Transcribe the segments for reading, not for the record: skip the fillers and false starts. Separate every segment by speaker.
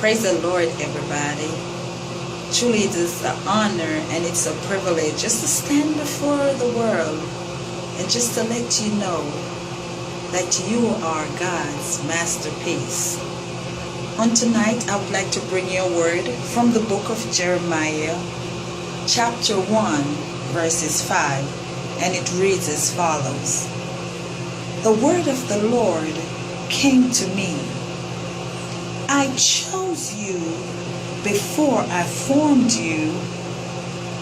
Speaker 1: Praise the Lord, everybody. Truly, it is an honor and it's a privilege just to stand before the world and just to let you know that you are God's masterpiece. On tonight, I would like to bring you a word from the book of Jeremiah, chapter 1, verses 5, and it reads as follows. The word of the Lord came to me. I chose you before I formed you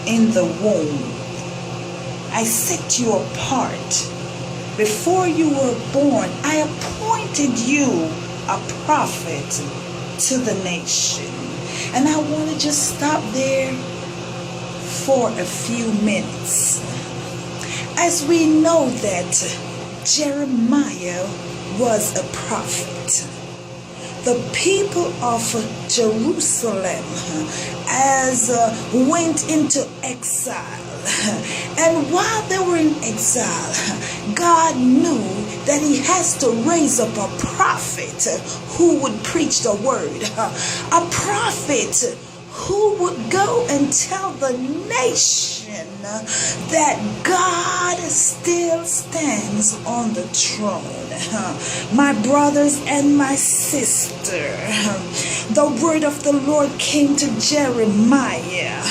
Speaker 1: in the womb. I set you apart. Before you were born, I appointed you a prophet to the nation. And I want to just stop there for a few minutes. As we know that Jeremiah was a prophet. The people of Jerusalem went into exile. And while they were in exile, God knew that he has to raise up a prophet who would preach the word. A prophet who would go and tell the nation that God still stands on the throne. My brothers and my sister, the word of the Lord came to Jeremiah,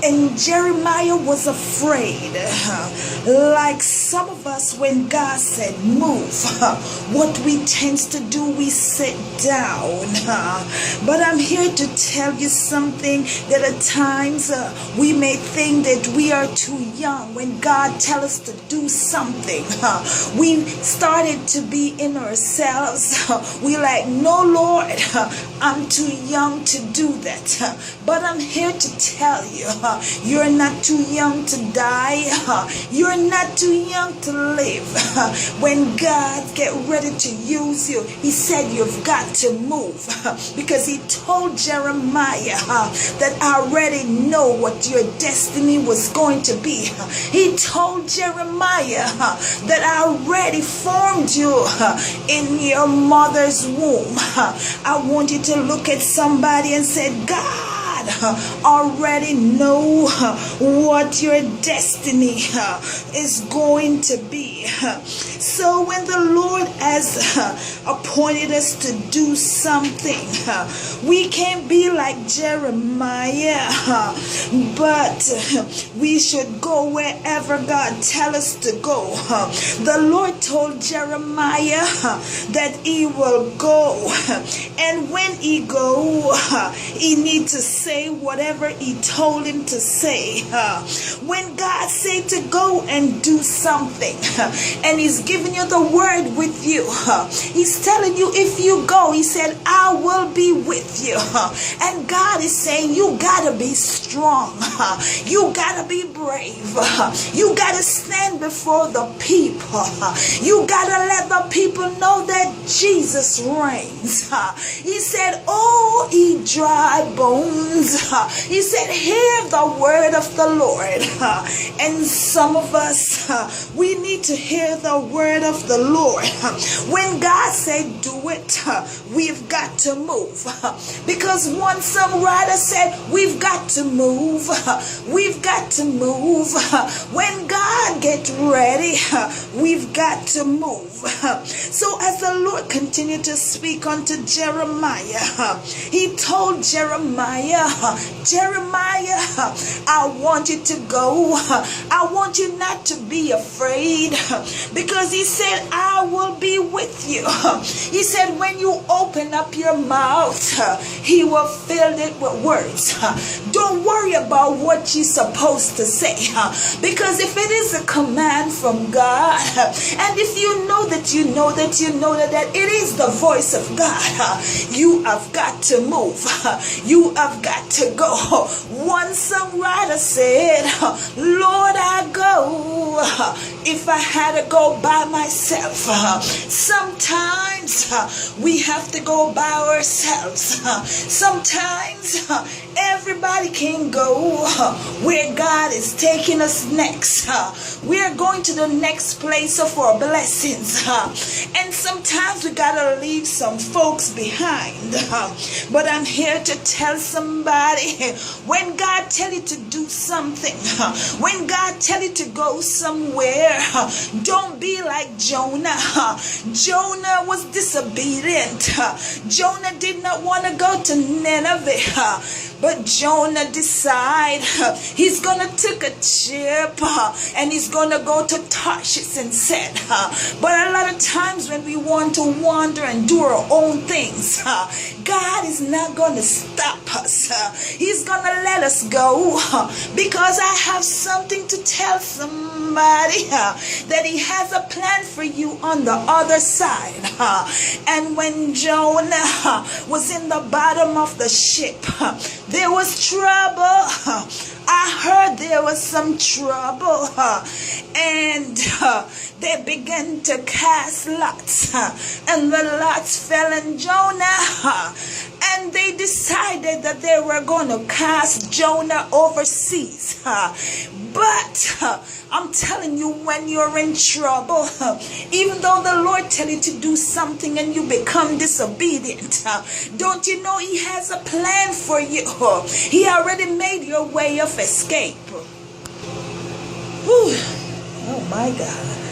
Speaker 1: and Jeremiah was afraid. Like some of us, when God said move, what we tend to do, we sit down. But I'm here to tell you something, that at times we may think that we are too young. When God tells us to do something, we started to be in ourselves. We like, no, Lord, I'm too young to do that. But I'm here to tell you, you're not too young to die. You're not too young to live. When God get ready to use you, he said you've got to move, because he told Jeremiah that I already know what your destiny was going to be. He told Jeremiah that I already formed you in your mother's womb. I want you to look at somebody and say, God already know what your destiny is going to be. So when the Lord has appointed us to do something, we can't be like Jeremiah, but we should go wherever God tells us to go. The Lord told Jeremiah that he will go, and when he go, he needs to say whatever he told him to say. When God said to go and do something, and he's giving you the word with you, he's telling you, if you go, he said, I will be with you. And God is saying, you gotta be strong. You gotta be brave. You gotta stand before the people. You gotta let the people know that Jesus reigns. He said, oh, ye dry bones, he said, hear the word of the Lord. And some of us, we need to hear the word of the Lord. When God said do it, we've got to move. Because one songwriter said, we've got to move. We've got to move. When God gets ready, we've got to move. So as the Lord continued to speak unto Jeremiah, he told Jeremiah, I want you to go. I want you not to be afraid, because he said, I will be with you. He said, when you open up your mouth, he will fill it with words. Don't worry about what you're supposed to say, because if it is a command from God, and if you know that you know that it is the voice of God, you have got to move. You have got to go. One songwriter said, Lord, I go if I had to go by myself. Sometimes we have to go by ourselves. Sometimes everybody can go where God is taking us next. We are going to the next place of our blessings. And sometimes we gotta leave some folks behind. But I'm here to tell somebody, when God tell you to do something, when God tell you to go somewhere, don't be like Jonah. Jonah was disobedient. Jonah did not want to go to Nineveh. But Jonah decided he's going to take a ship and he's going to go to Tarshish instead. But a lot of times when we want to wander and do our own things, God is not going to stop us. He's going to let us go because I have something to tell somebody that he has a plan for you on the other side. And when Jonah was in the bottom of the ship, there was trouble. I heard there was some trouble. And they began to cast lots. And the lots fell on Jonah. And they decided that they were going to cast Jonah overseas. But I'm telling you, when you're in trouble, even though the Lord tell you to do something and you become disobedient, don't you know he has a plan for you? He already made your way of escape. Whew. Oh my God.